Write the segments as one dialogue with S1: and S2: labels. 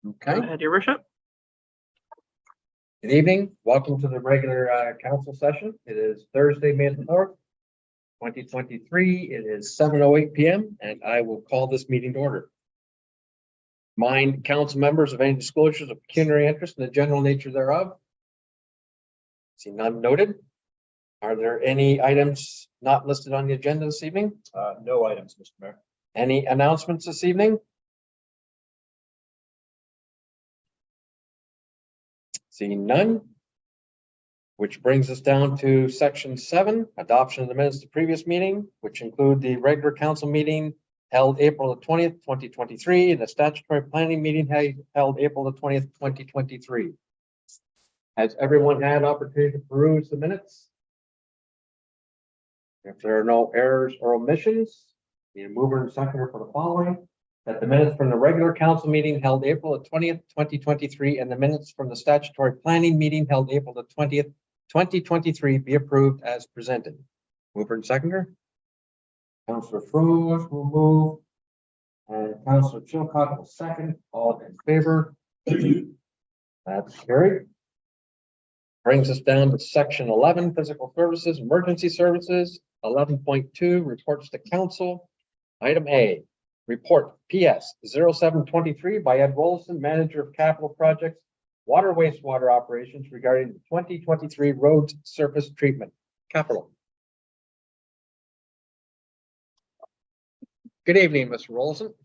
S1: Okay,
S2: Go ahead, your worship.
S1: good evening. Welcome to the regular council session. It is Thursday, May the 4th, 2023. It is 7:08 p.m. and I will call this meeting to order. Mind council members of any disclosures of pecuniary interest in the general nature thereof. See none noted. Are there any items not listed on the agenda this evening?
S3: No items, Mr. Mayor.
S1: Any announcements this evening? Seeing none. Which brings us down to section 7, adoption of the minutes of the previous meeting, which include the regular council meeting held April the 20th, 2023, and the statutory planning meeting held April the 20th, 2023. Has everyone had opportunity to peruse the minutes? If there are no errors or omissions, the mover and seconder for the following, that the minutes from the regular council meeting held April the 20th, 2023, and the minutes from the statutory planning meeting held April the 20th, 2023 be approved as presented. Mover and seconder. Councillor Frosch will move. And Councillor Chilcott will second. All in favor? That's carried. Brings us down to section 11, physical services, emergency services. 11.2, reports to council. Item A, report PS 0723 by Ed Rollison, manager of capital projects, water wastewater operations regarding the 2023 road surface treatment. Capital. Good evening, Mr. Rollison.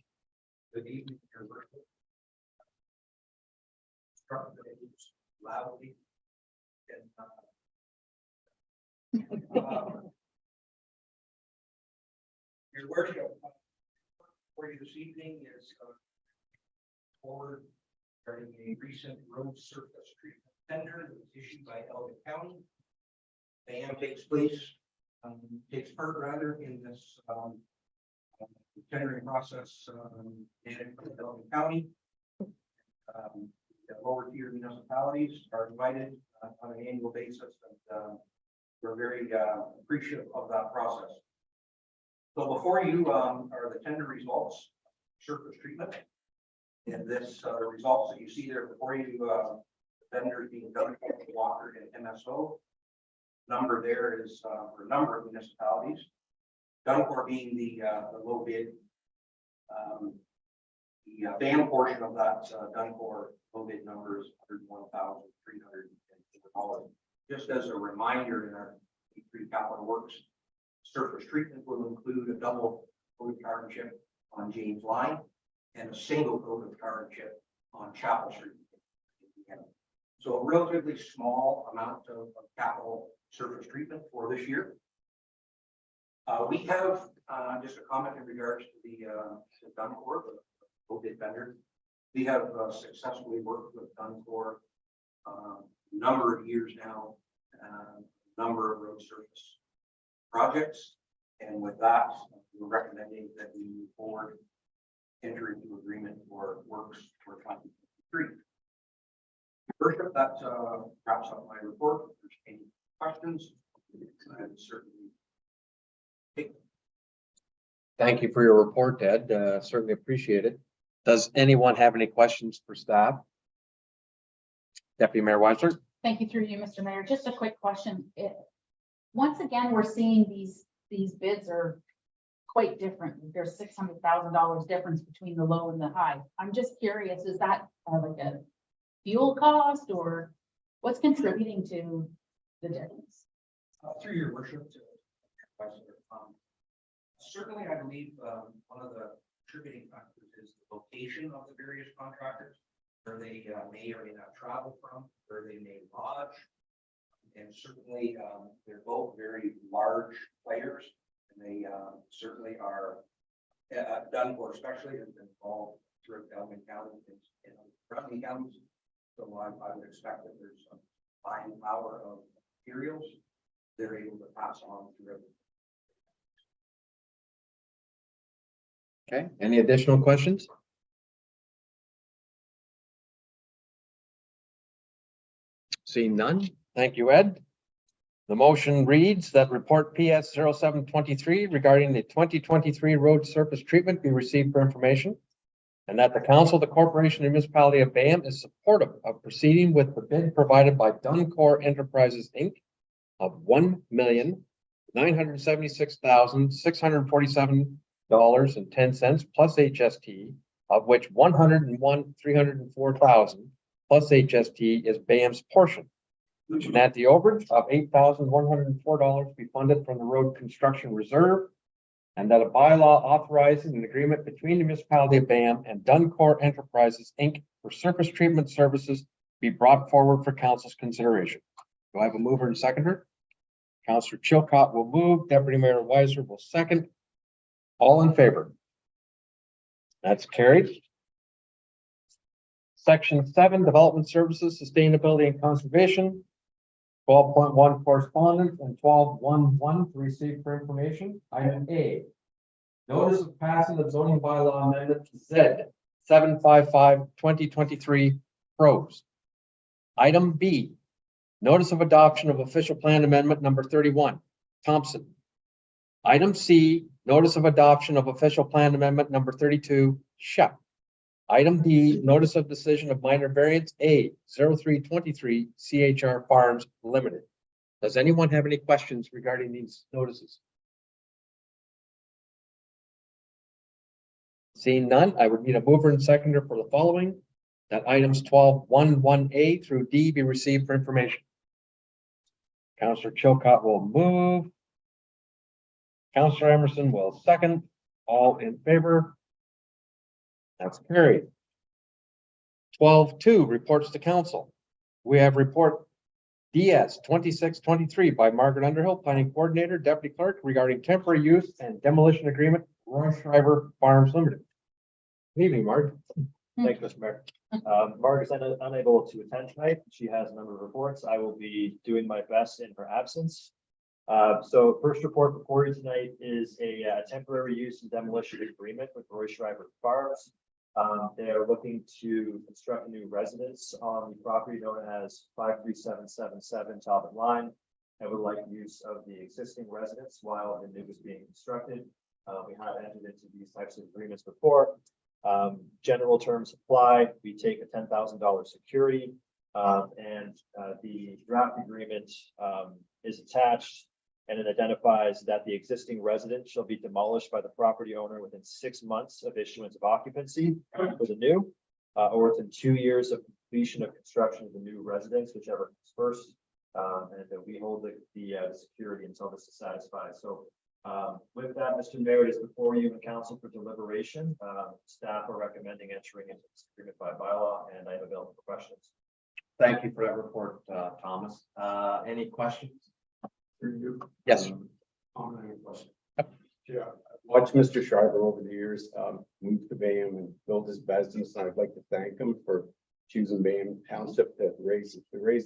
S3: Good evening, Your Worship. Struck the news loudly. Your Worship, for you this evening is forward regarding a recent road surface treatment tender that was issued by Elgin County. BAM takes part rather in this tendering process in Elgin County. The lower tier municipalities are invited on an annual basis, and we're very appreciative of that process. So before you are the tender results, surface treatment, and this results that you see there before you, the vendors being done, Walker and MSO. Number there is for a number of municipalities. Duncor being the low bid. The BAM portion of that Duncor low bid number is $101,304. Just as a reminder, in our P3 Capital Works, surface treatment will include a double coated carbon chip on James Line and a single coated carbon chip on Chapel Street. So a relatively small amount of capital surface treatment for this year. We have just a comment in regards to the Duncor, the low bid vendor. We have successfully worked with Duncor a number of years now, number of road surface projects, and with that, we're recommending that we move forward, enter into agreement for works for 2023. First up, that wraps up my report. If there's any questions, I would certainly take them.
S1: Thank you for your report, Ed. Certainly appreciate it. Does anyone have any questions for staff? Deputy Mayor Weisler.
S4: Thank you through you, Mr. Mayor. Just a quick question. Once again, we're seeing these bids are quite different. There's $600,000 difference between the low and the high. I'm just curious, is that like a fuel cost or what's contributing to the difference?
S3: Through your worship, certainly I believe one of the contributing factors is the location of the various contractors, where they may or may not travel from, where they may lodge. And certainly they're both very large players, and they certainly are Duncor especially has been involved throughout Elgin County and surrounding counties. So I would expect that there's some buying power of materials they're able to pass on through.
S1: Okay, any additional questions? Seeing none, thank you, Ed. The motion reads that report PS 0723 regarding the 2023 road surface treatment be received for information. And that the council of the corporation and municipality of Bayham is supportive of proceeding with the bid provided by Duncor Enterprises, Inc. of $1,976,647.10 plus HST, of which $101,304,000 plus HST is Bayham's portion. And that the overage of $8,104 be funded from the road construction reserve. And that a bylaw authorizing an agreement between the municipality of Bayham and Duncor Enterprises, Inc. for surface treatment services be brought forward for council's consideration. Do I have a mover and seconder? Councillor Chilcott will move, Deputy Mayor Weiser will second. All in favor? That's carried. Section 7, Development Services, Sustainability and Conservation. 12.1 correspondence and 12.1.1 to receive for information. Item A. Notice of passing of zoning bylaw amendment Z 755/2023 pros. Item B. Notice of adoption of official plan amendment number 31, Thompson. Item C. Notice of adoption of official plan amendment number 32, Shep. Item D, notice of decision of minor variance A 0323 CHR Farms Limited. Does anyone have any questions regarding these notices? Seeing none, I would need a mover and seconder for the following, that items 12.1.1A through D be received for information. Councillor Chilcott will move. Councillor Emerson will second. All in favor? That's carried. 12.2, reports to council. We have report DS 2623 by Margaret Underhill, planning coordinator, deputy clerk, regarding temporary use and demolition agreement, Roy Schreiber Farms Limited. Good evening, Mark.
S2: Thanks, Mr. Mayor. Margaret's unable to attend tonight. She has a number of reports. I will be doing my best in her absence. So first report before you tonight is a temporary use and demolition agreement with Roy Schreiber Farms. They are looking to construct a new residence on the property known as 53777 Talbot Line, and would like use of the existing residence while the new is being constructed. We have entered into these types of agreements before. General terms apply. We take a $10,000 security, and the draft agreement is attached. And it identifies that the existing residence shall be demolished by the property owner within 6 months of issuance of occupancy for the new, or within 2 years of completion of construction of the new residence, whichever comes first. And then we hold the security until this is satisfied. So with that, Mr. Mayor, it is before you and council for deliberation. Staff are recommending entering into this agreement by bylaw, and I am available for questions.
S1: Thank you for that report, Thomas. Any questions? Yes.
S5: Yeah, watched Mr. Schreiber over the years, moved to Bayham and built his business, and I'd like to thank him for choosing Bayham Township to raise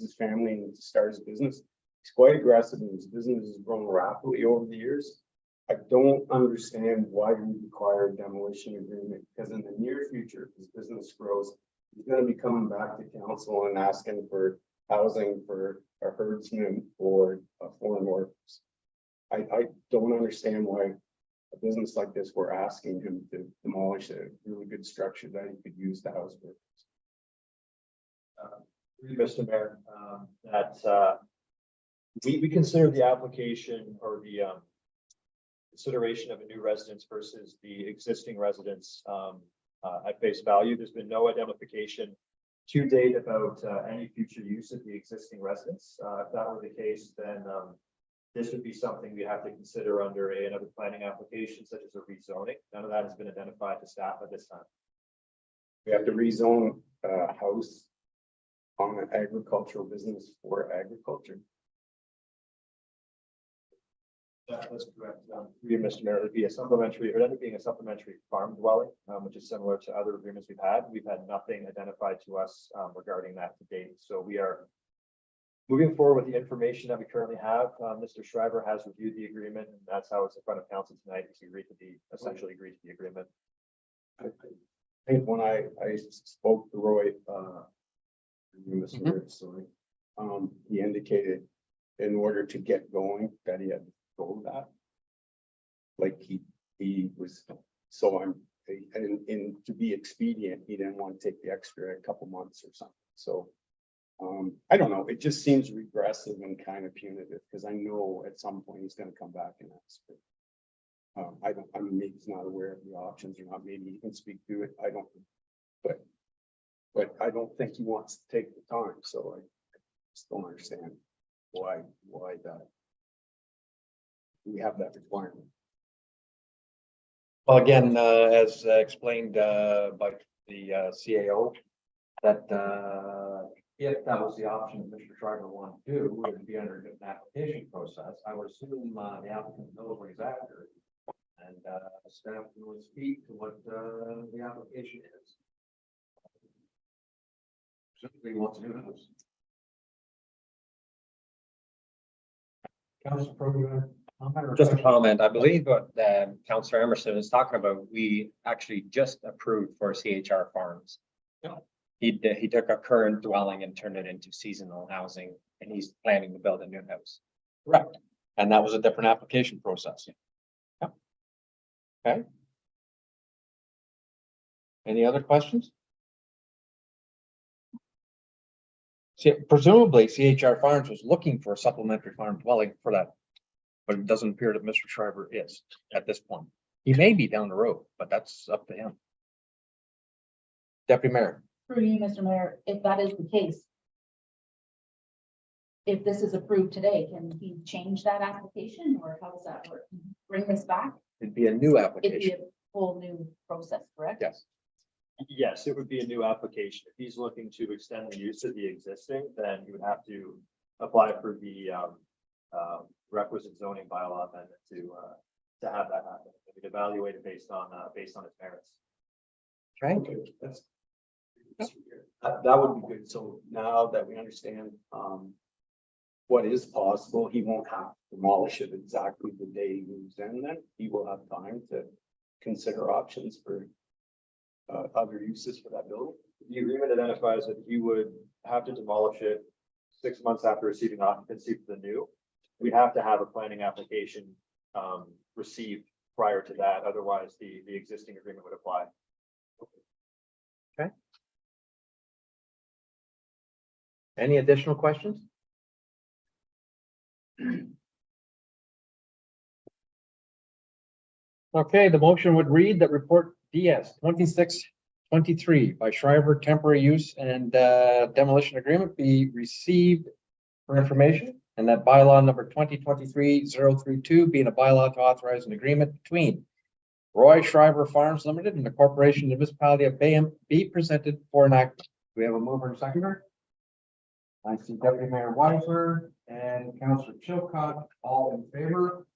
S5: his family and to start his business. He's quite aggressive and his business has grown rapidly over the years. I don't understand why we require a demolition agreement, because in the near future, as business grows, he's going to be coming back to council and asking for housing for a herdsman or a foreign workers. I don't understand why a business like this, we're asking him to demolish a really good structure that he could use to house workers.
S2: Mr. Mayor, that we consider the application or the consideration of a new residence versus the existing residence at face value. There's been no identification to date about any future use of the existing residence. If that were the case, then this would be something we have to consider under another planning application, such as a rezoning. None of that has been identified to staff at this time.
S5: We have to rezone a house on an agricultural business for agriculture.
S2: That's correct. Mr. Mayor, it would be a supplementary, or that being a supplementary farm dwelling, which is similar to other agreements we've had. We've had nothing identified to us regarding that to date. So we are moving forward with the information that we currently have. Mr. Schreiber has reviewed the agreement, and that's how it's in front of council tonight. He's essentially agreed to the agreement.
S5: I think when I spoke to Roy, sorry, he indicated in order to get going that he had to go that. Like he was, so I'm And to be expedient, he didn't want to take the extra couple months or something, so. I don't know, it just seems regressive and kind of punitive, because I know at some point he's gonna come back and ask. I don't, I mean, maybe he's not aware of the options or not, maybe he can speak to it, I don't. But I don't think he wants to take the time, so I just don't understand why that. We have that requirement.
S1: Well, again, as explained by the CAO, that if that was the option Mr. Schreiber wanted to do, it would be under an application process. I would assume the applicant knows what he's after. And staff will speak to what the application is. Simply wants to do this. Council Program.
S6: Just a comment, I believe what Councillor Emerson is talking about, we actually just approved for CHR Farms.
S1: Yeah.
S6: He took a current dwelling and turned it into seasonal housing, and he's planning to build a new house.
S1: Correct. And that was a different application process. Yeah. Okay. Any other questions? See, presumably CHR Farms was looking for a supplementary farm dwelling for that. But it doesn't appear that Mr. Schreiber is at this point. He may be down the road, but that's up to him. Deputy Mayor.
S4: Through you, Mr. Mayor, if that is the case. If this is approved today, can he change that application or how does that work? Bring this back?
S1: It'd be a new
S4: It'd be
S1: application.
S4: a whole new process, correct?
S1: Yes.
S2: Yes, it would be a new application. If he's looking to extend the use of the existing, then he would have to apply for the requisite zoning bylaw amendment to have that happen. We'd evaluate it based on its merits.
S1: Okay.
S5: That's. That would be good, so now that we understand, what is possible, he won't have to demolish it exactly the day he moves in, then he will have time to consider options for. Other uses for that building.
S2: The agreement identifies that he would have to demolish it 6 months after receiving occupancy for the new. We'd have to have a planning application received prior to that, otherwise the existing agreement would apply.
S1: Any additional questions? Okay, the motion would read that report DS 2623 by Shriver temporary use and demolition agreement be received for information, and that bylaw number 2023-032 being a bylaw to authorize an agreement between Roy Shriver Farms Limited and the Corporation of the Municipality of Bayham be presented for an act. Do we have a mover and seconder? I see Deputy Mayor Weiser and Councillor Chilcott all in favor.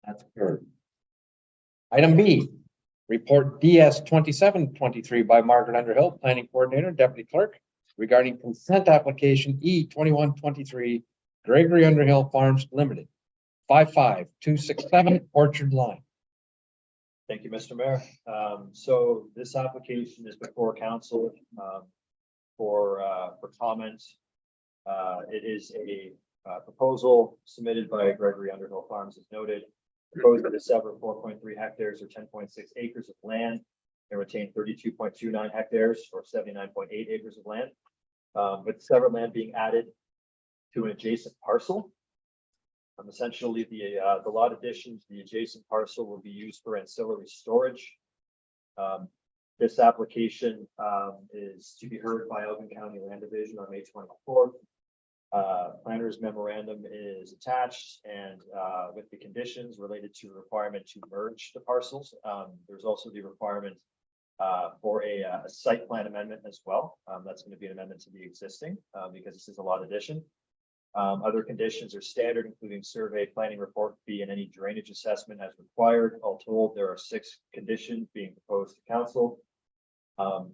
S1: That's carried. Item B, report DS 2723 by Margaret Underhill, Planning Coordinator, Deputy Clerk, regarding consent application E 2123 Gregory Underhill Farms Limited, 55267 Orchard Line.
S2: Thank you, Mr. Mayor. So this application is before council for comments. It is a proposal submitted by Gregory Underhill Farms, as noted. Proposed to sever 4.3 hectares or 10.6 acres of land and retain 32.29 hectares or 79.8 acres of land. With severed land being added to an adjacent parcel. Essentially, the lot additions, the adjacent parcel will be used for ancillary storage. This application is to be heard by Elgin County Land Division on May 24th. Planner's memorandum is attached and with the conditions related to the requirement to merge the parcels. There's also the requirement for a site plan amendment as well. That's going to be an amendment to the existing because this is a lot addition. Other conditions are standard, including survey, planning report fee, and any drainage assessment as required. All told, there are 6 conditions being proposed to council.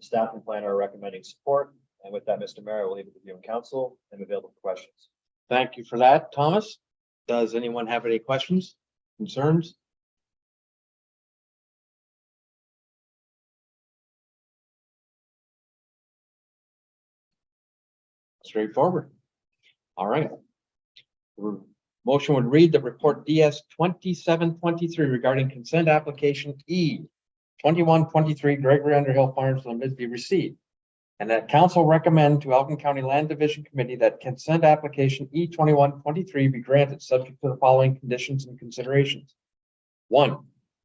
S2: Staff and planner are recommending support. And with that, Mr. Mayor, I will leave it with you and council and available for questions.
S1: Thank you for that, Thomas. Does anyone have any questions, concerns? Straightforward. All right. The motion would read that report DS 2723 regarding consent application E 2123 Gregory Underhill Farms Limited be received. And that council recommend to Elgin County Land Division Committee that consent application E2123 be granted, subject to the following conditions and considerations. 1,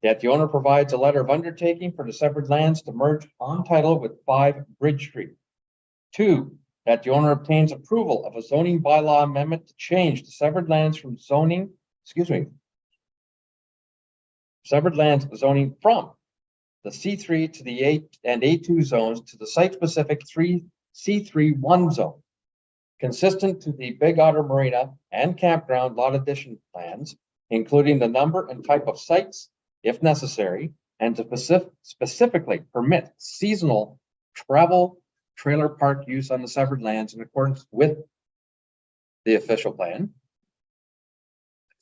S1: that the owner provides a letter of undertaking for the severed lands to merge on title with 5 Bridge Street. 2, that the owner obtains approval of a zoning bylaw amendment to change the severed lands from zoning, severed lands zoning from the C3 to the A and A2 zones to the site-specific C3-1 zone, consistent to the Big Otter Marina and Campground lot addition plans, including the number and type of sites, if necessary, and to specifically permit seasonal travel trailer park use on the severed lands in accordance with the official plan.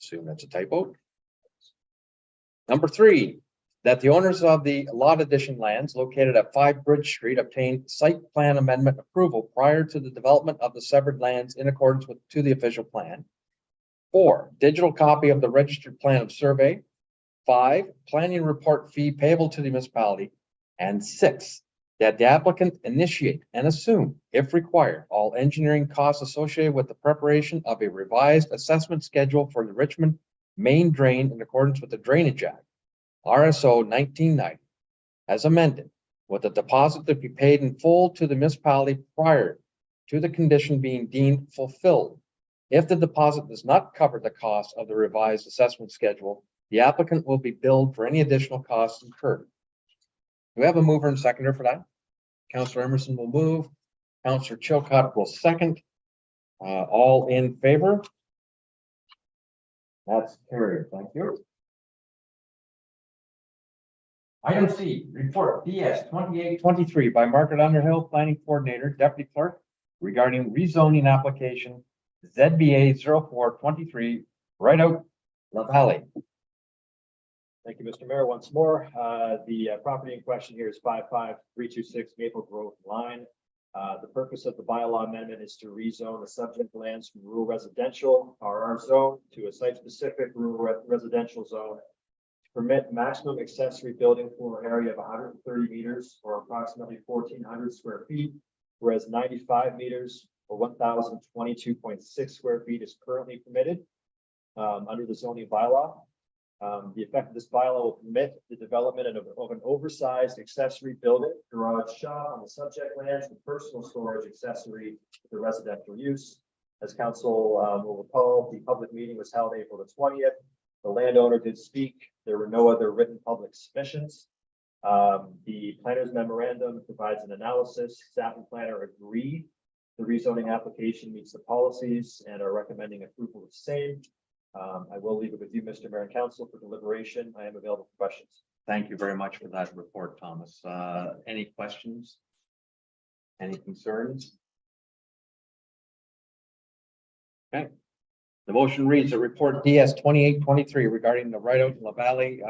S1: Assume that's a typo. Number 3, that the owners of the lot addition lands located at 5 Bridge Street obtain site plan amendment approval prior to the development of the severed lands in accordance with the official plan. 4, digital copy of the registered plan of survey. 5, planning report fee payable to the municipality. And 6, that the applicant initiate and assume, if required, all engineering costs associated with the preparation of a revised assessment schedule for the Richmond main drain in accordance with the Drainage Act, RSO 1990, as amended, with a deposit to be paid in full to the municipality prior to the condition being deemed fulfilled. If the deposit does not cover the cost of the revised assessment schedule, the applicant will be billed for any additional costs incurred. Do we have a mover and seconder for that? Councillor Emerson will move. Councillor Chilcott will second. All in favor? That's carried. Thank you. Item C, report DS 2823 by Margaret Underhill, Planning Coordinator, Deputy Clerk, regarding rezoning application ZBA 0423, right out La Valley.
S2: Thank you, Mr. Mayor. Once more, the property in question here is 55326 Maple Grove Line. The purpose of the bylaw amendment is to rezone the subject lands from rural residential RR zone to a site-specific rural residential zone to permit maximum accessory building floor area of 130 meters or approximately 1,400 square feet, whereas 95 meters or 1,022.6 square feet is currently permitted under the zoning bylaw. The effect of this bylaw will permit the development of an oversized accessory building, garage shop on the subject lands with personal storage accessory to the residential use. As council will recall, the public meeting was held April the 20th. The landowner did speak. There were no other written public submissions. The planner's memorandum provides an analysis. Staff and planner agreed the rezoning application meets the policies and are recommending approval of the same. I will leave it with you, Mr. Mayor and Council, for deliberation. I am available for questions.
S1: Thank you very much for that report, Thomas. Any questions? Any concerns? Okay. The motion reads that report DS 2823 regarding the right out in La Valley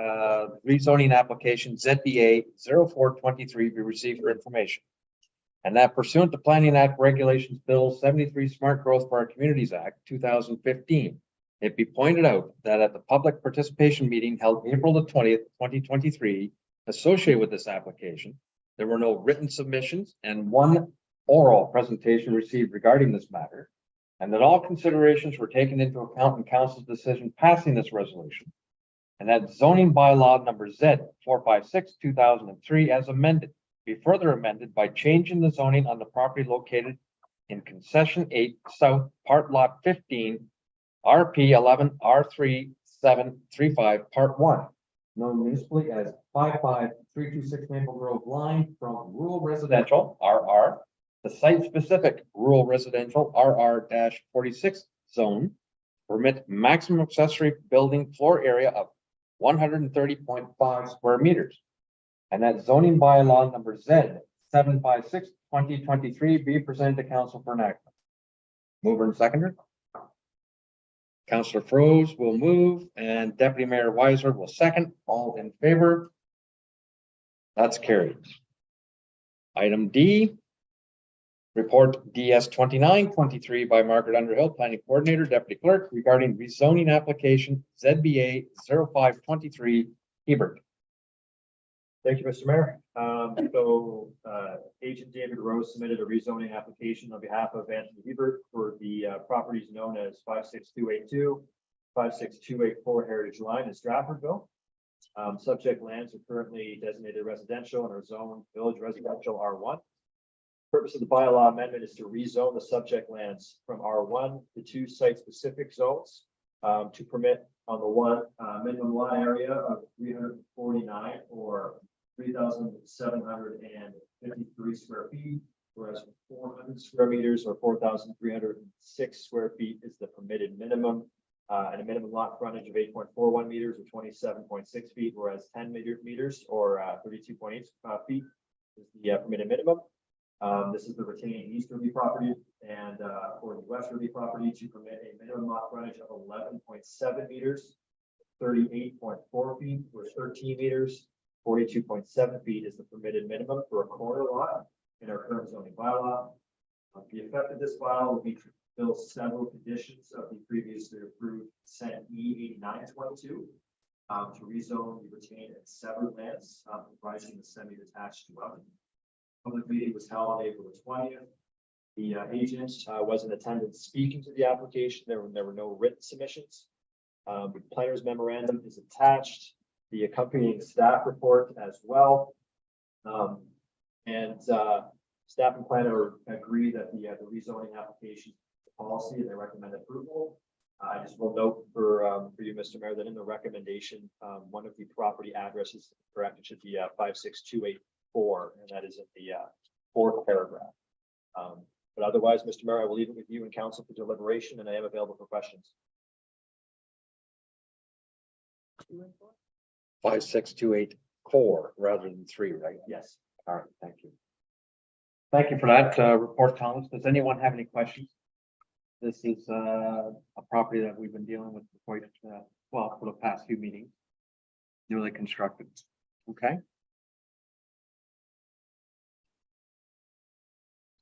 S1: rezoning application ZBA 0423 be received for information. And that pursuant to Planning Act Regulations Bill 73 Smart Growth for Our Communities Act 2015. It be pointed out that at the public participation meeting held April the 20th, 2023, associated with this application, there were no written submissions and one oral presentation received regarding this matter, and that all considerations were taken into account in council's decision passing this resolution, and that zoning bylaw number Z 456/2003 as amended be further amended by changing the zoning on the property located in concession 8 South, part lot 15, RP 11 R3735 Part 1, known municipally as 55326 Maple Grove Line from rural residential RR to site-specific rural residential RR-46 zone, permit maximum accessory building floor area of 130.5 square meters. And that zoning bylaw number Z 756/2023 be presented to council for enactment. Mover and seconder. Councillor Froese will move and Deputy Mayor Weiser will second. All in favor? That's carried. Item D, report DS 2923 by Margaret Underhill, Planning Coordinator, Deputy Clerk, regarding rezoning application ZBA 0523 Hebert.
S2: Thank you, Mr. Mayor. Agent David Rose submitted a rezoning application on behalf of Anthony Hebert for the properties known as 56282, 56284 Heritage Line in Stratfordville. Subject lands are currently designated residential and are zoned village residential R1. Purpose of the bylaw amendment is to rezone the subject lands from R1 to 2 site-specific zones to permit on the one minimum lot area of 349 or 3,753 square feet, whereas 400 square meters or 4,306 square feet is the permitted minimum. And a minimum lot frontage of 8.41 meters or 27.6 feet, whereas 10 meters or 32.8 feet is the permitted minimum. This is the retaining East Ruby property and for the West Ruby property to permit a minimum lot frontage of 11.7 meters, 38.4 feet, or 13 meters, 42.7 feet is the permitted minimum for a corner lot in our current zoning bylaw. The effect of this bylaw will be to fulfill several conditions of the previously approved Senate E 8922 to rezone the retained and severed lands comprising the semi-detached dwelling. Public meeting was held on April 20th. The agent was in attendance speaking to the application. There were no written submissions. The planner's memorandum is attached, the accompanying staff report as well. Staff and planner agree that the rezoning application policy and they recommend approval. I just will note for you, Mr. Mayor, that in the recommendation, one of the property addresses correct. It should be 56284, and that is in the 4th paragraph. But otherwise, Mr. Mayor, I will leave it with you and council for deliberation, and I am available for questions.
S1: 56284 rather than 3, right?
S2: Yes.
S1: All right, thank you. Thank you for that report, Thomas. Does anyone have any questions? This is a property that we've been dealing with for quite well for the past few meetings. Newly constructed. Okay.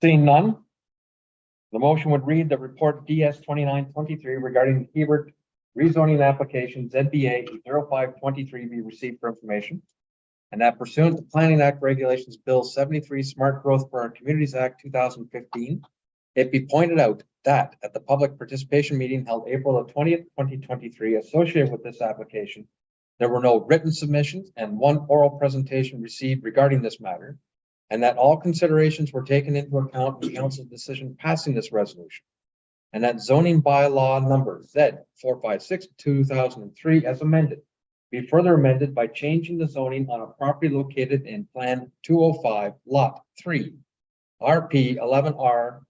S1: Seeing none, the motion would read the report DS 2923 regarding the Hebert rezoning application ZBA 0523 be received for information. And that pursuant to Planning Act Regulations Bill 73 Smart Growth for Our Communities Act 2015, it be pointed out that at the public participation meeting held April 20th, 2023, associated with this application, there were no written submissions and one oral presentation received regarding this matter, and that all considerations were taken into account in council's decision passing this resolution. And that zoning bylaw number Z 456/2003 as amended be further amended by changing the zoning on a property located in Plan 205, Lot 3, RP 11R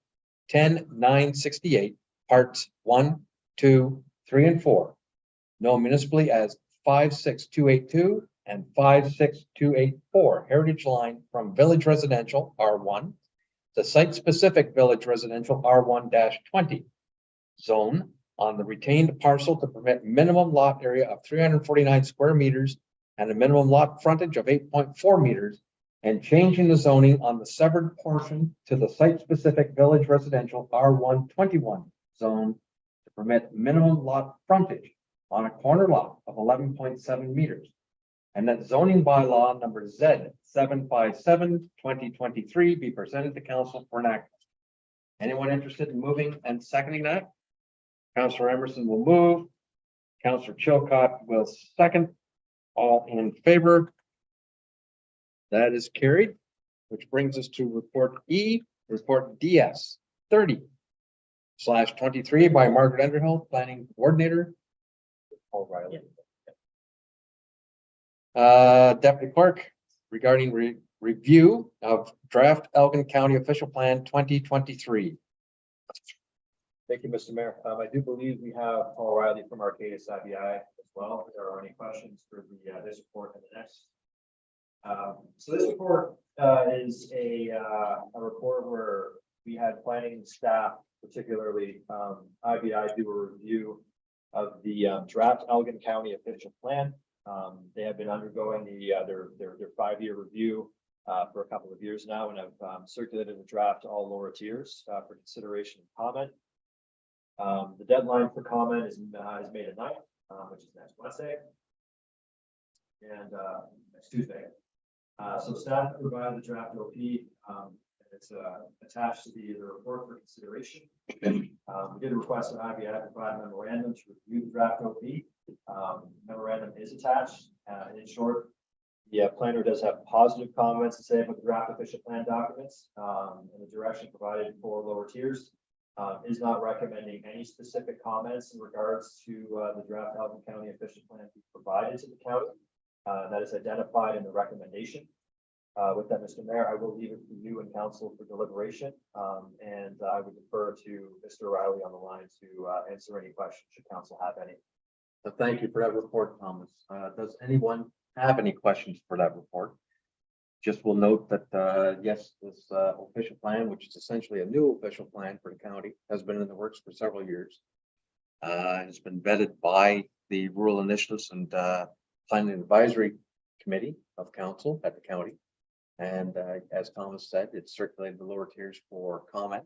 S1: 10968, Parts 1, 2, 3, and 4, known municipally as 56282 and 56284 Heritage Line from Village Residential R1 to Site-Specific Village Residential R1-20 zone on the retained parcel to permit minimum lot area of 349 square meters and a minimum lot frontage of 8.4 meters, and changing the zoning on the severed portion to the site-specific Village Residential R1-21 zone to permit minimum lot frontage on a corner lot of 11.7 meters. And that zoning bylaw number Z 757/2023 be presented to council for enactment. Anyone interested in moving and seconding that? Councillor Emerson will move. Councillor Chilcott will second. All in favor? That is carried, which brings us to report E, report DS 30/23 by Margaret Underhill, planning coordinator. Paul Riley. Deputy Clerk, regarding review of draft Elgin County Official Plan 2023.
S2: Thank you, Mr. Mayor. I do believe we have Paul Riley from Arcadis IBI as well. If there are any questions for this report and the next. So this report is a report where we had planning staff, particularly IBI, do a review of the draft Elgin County Official Plan. They have been undergoing their 5-year review for a couple of years now, and have circulated a draft to all lower tiers for consideration and comment. The deadline for comment is May 9th, which is next Wednesday. And next Tuesday. So staff provided the draft OP. It's attached to the report for consideration. We did request an IBI provide a memorandum to review the draft OP. Memorandum is attached. In short, the planner does have positive comments to say about the draft official plan documents, and the direction provided for lower tiers. Is not recommending any specific comments in regards to the draft Elgin County official plan to be provided to the county. That is identified in the recommendation. With that, Mr. Mayor, I will leave it to you and council for deliberation. And I would defer to Mr. Riley on the line to answer any questions should council have any.
S1: So thank you for that report, Thomas. Does anyone have any questions for that report? Just will note that, yes, this official plan, which is essentially a new official plan for the county, has been in the works for several years. It's been vetted by the Rural Initiatives and Planning Advisory Committee of Council at the county. And as Thomas said, it's circulated the lower tiers for comment.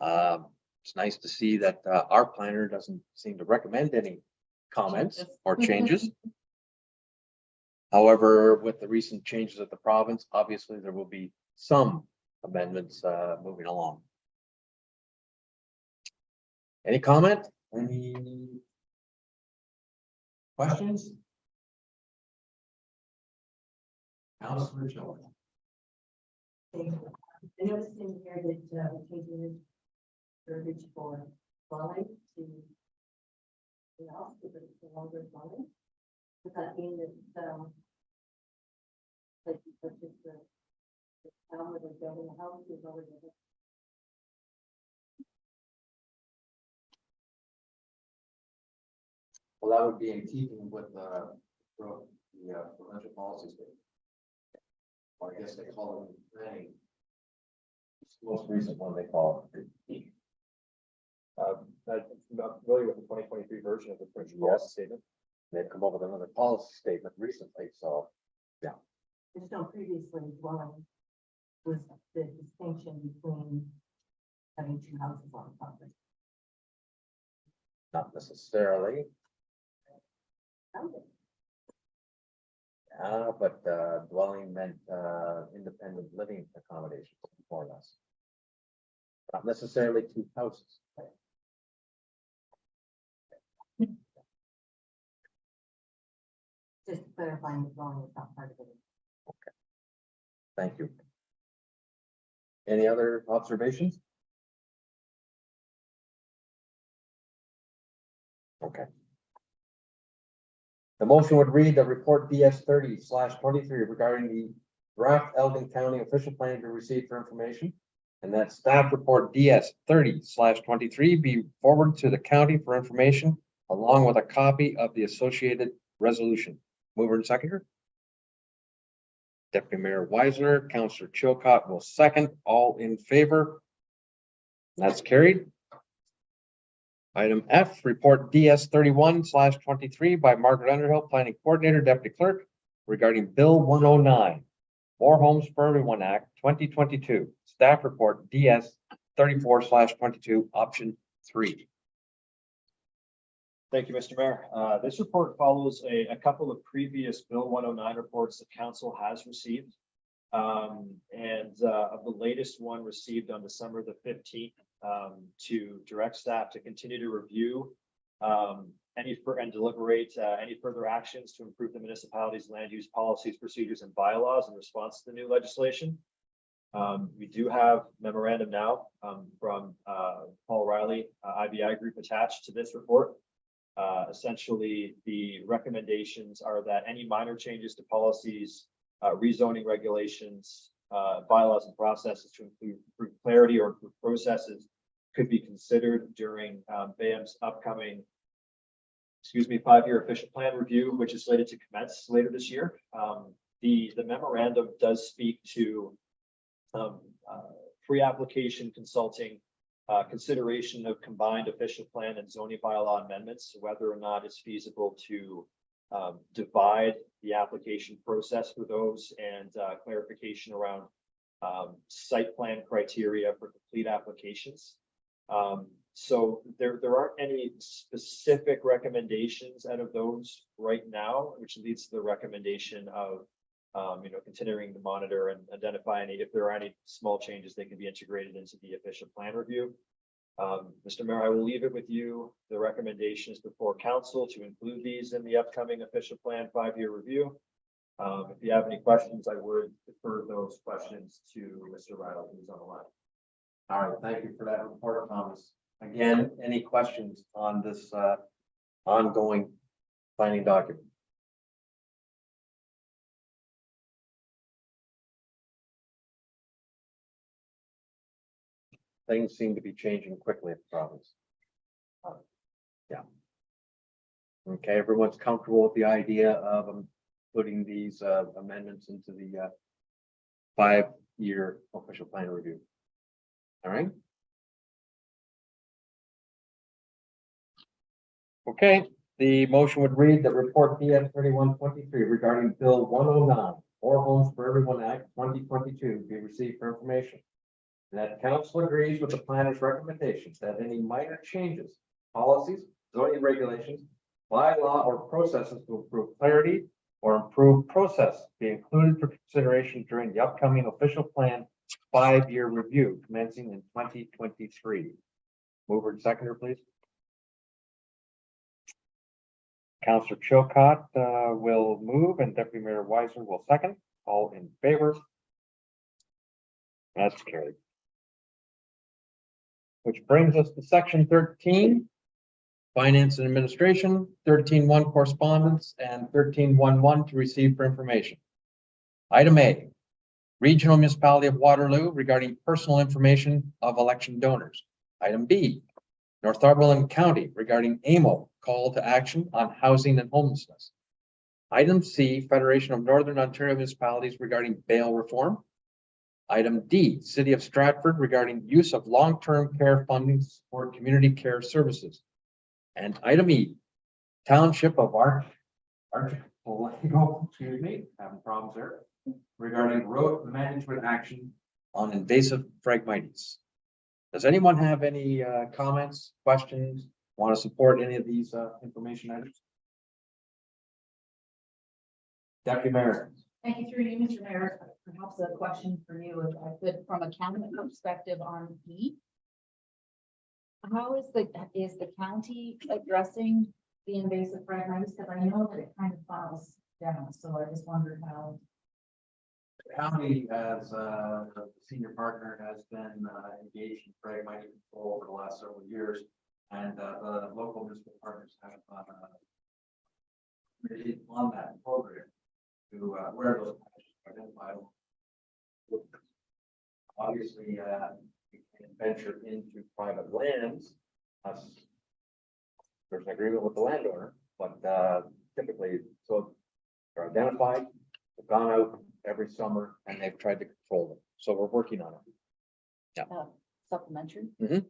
S1: It's nice to see that our planner doesn't seem to recommend any comments or changes. However, with the recent changes at the province, obviously there will be some amendments moving along. Any comment? Any questions? Councilor Joy.
S7: I noticed in here that changing the verbiage for dwelling to else, if it's no longer dwelling. Does that mean that like just the town where they're building a house is already
S1: Well, that would be in keeping with the provincial policy statement. Or I guess they call it planning. It's the most recent one they call it.
S2: I'm not familiar with the 2023 version of the provincial policy statement.
S1: They've come up with another policy statement recently, so
S7: I just know previously dwelling was the distinction between having two houses on property.
S1: not necessarily.
S7: Okay.
S1: But dwelling meant independent living accommodations, more or less. Not necessarily two houses.
S7: Just clarifying the dwelling is not part of it.
S1: Thank you. Any other observations? Okay. The motion would read that report DS 30/23 regarding the draft Elgin County official plan to be received for information. And that staff report DS 30/23 be forwarded to the county for information, along with a copy of the associated resolution. Mover and seconder. Deputy Mayor Weisner, Councillor Chilcott will second. All in favor? That's carried. Item F, report DS 31/23 by Margaret Underhill, Planning Coordinator, Deputy Clerk, regarding Bill 109, More Homes for Everyone Act 2022. Staff report DS 34/22, option 3.
S2: Thank you, Mr. Mayor. This report follows a couple of previous Bill 109 reports that council has received. Of the latest one received on December the 15th, to direct staff to continue to review and deliberate any further actions to improve the municipality's land use policies, procedures, and bylaws in response to the new legislation. We do have memorandum now from Paul Riley, IBI Group attached to this report. Essentially, the recommendations are that any minor changes to policies, rezoning regulations, bylaws and processes to improve clarity or improve processes could be considered during BAM's upcoming, 5-year official plan review, which is slated to commence later this year. The memorandum does speak to pre-application consulting, consideration of combined official plan and zoning bylaw amendments, whether or not it's feasible to divide the application process for those, and clarification around site plan criteria for complete applications. So there aren't any specific recommendations out of those right now, which leads to the recommendation of Continuing to monitor and identify if there are any small changes, they can be integrated into the official plan review. Mr. Mayor, I will leave it with you, the recommendations before council to include these in the upcoming official plan 5-year review. If you have any questions, I would defer those questions to Mr. Riley, who's on the line.
S1: All right, thank you for that report, Thomas. Again, any questions on this ongoing planning document? Things seem to be changing quickly at the province. Yeah. Okay, everyone's comfortable with the idea of putting these amendments into the 5-year official plan review. All right. Okay, the motion would read that report PS 3123 regarding Bill 109, More Homes for Everyone Act 2022 be received for information. That council agrees with the planner's recommendations that any minor changes, policies, zoning regulations, bylaw or processes to improve clarity or improve process be included for consideration during the upcoming official plan 5-year review commencing in 2023. Mover and seconder, please. Councillor Chilcott will move and Deputy Mayor Weiser will second. All in favor? That's carried. Which brings us to section 13, Finance and Administration, 13.1 correspondence, and 13.11 to receive for information. Item A, Regional Municipality of Waterloo regarding personal information of election donors. Item B, Northumberland County regarding AMO, call to action on housing and homelessness. Item C, Federation of Northern Ontario Municipalities regarding bail reform. Item D, City of Stratford regarding use of long-term care funding for community care services. And item E, Township of Archipelago, excuse me, having problems there, regarding road management action on invasive Phragmites. Does anyone have any comments, questions, want to support any of these information items? Deputy Mayor.
S4: Thank you through you, Mr. Mayor. Perhaps a question for you, if I could, from a county perspective on E. How is the county addressing the invasive Phragmites? Because I know that it kind of funnels down, so I just wondered how.
S1: The county as the senior partner has been engaged in Phragmite control over the last several years. And the local municipal partners have really on that program to where those patches are identified. Obviously, we can venture into private lands. There's an agreement with the landowner, but typically, so they're identified, they've gone out every summer and they've tried to control them. So we're working on it.
S4: Supplementary?
S1: Mhm.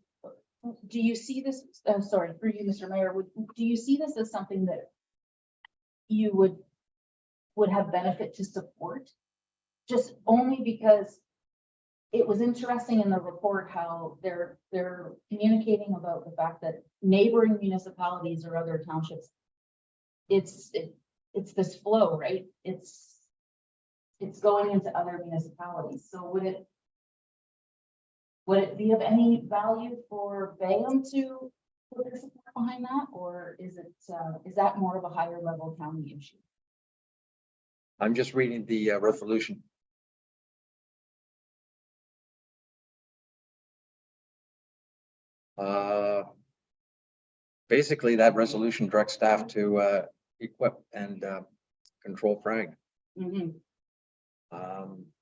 S4: Do you see this, sorry, for you, Mr. Mayor, do you see this as something that you would have benefit to support? Just only because it was interesting in the report how they're communicating about the fact that neighboring municipalities or other townships, it's this flow, right? It's going into other municipalities. So would it be of any value for BAM to put their support behind that, or is that more of a higher level county issue?
S1: I'm just reading the resolution. Basically, that resolution directs staff to equip and control frag.
S4: Mm-hmm.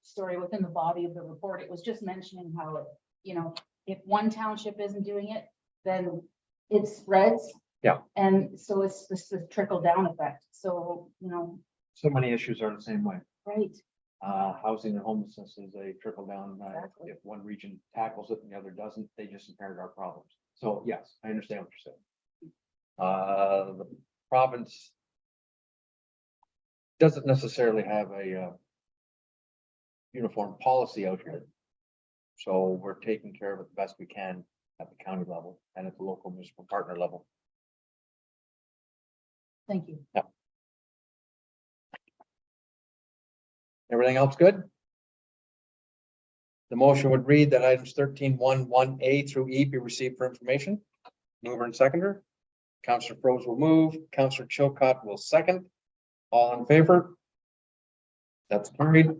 S4: Story within the body of the report, it was just mentioning how if one township isn't doing it, then it spreads.
S1: Yeah.
S4: And so it's this trickle down effect. So,
S1: So many issues are the same way.
S4: right.
S1: Housing and homelessness is a trickle down.
S4: Exactly.
S1: If one region tackles it and the other doesn't, they just inherit our problems. So yes, I understand what you're saying. The province doesn't necessarily have a uniform policy out here. So we're taking care of it the best we can at the county level and at the local municipal partner level.
S4: Thank you.
S1: Yeah. Everything else good? The motion would read that items 13.1.1 A through E be received for information. Mover and seconder. Counselor Pros will move, Counselor Chilcott will second. All in favor? That's carried.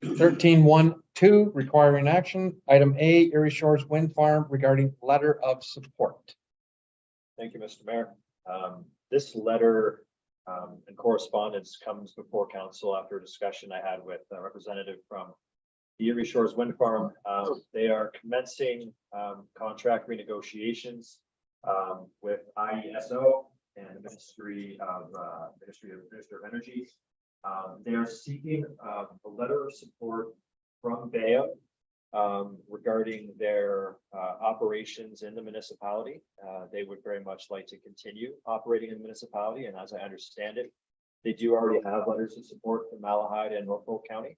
S1: 13.1.2 requiring action. Item A, Erie Shores Wind Farm regarding letter of support.
S2: Thank you, Mr. Mayor. This letter and correspondence comes before council after a discussion I had with a representative from the Erie Shores Wind Farm. They are commencing contract renegotiations with IESO and the Ministry of Energy. They are seeking a letter of support from BAM regarding their operations in the municipality. They would very much like to continue operating in the municipality, and as I understand it, they do already have letters of support from Malahide and Norfolk County.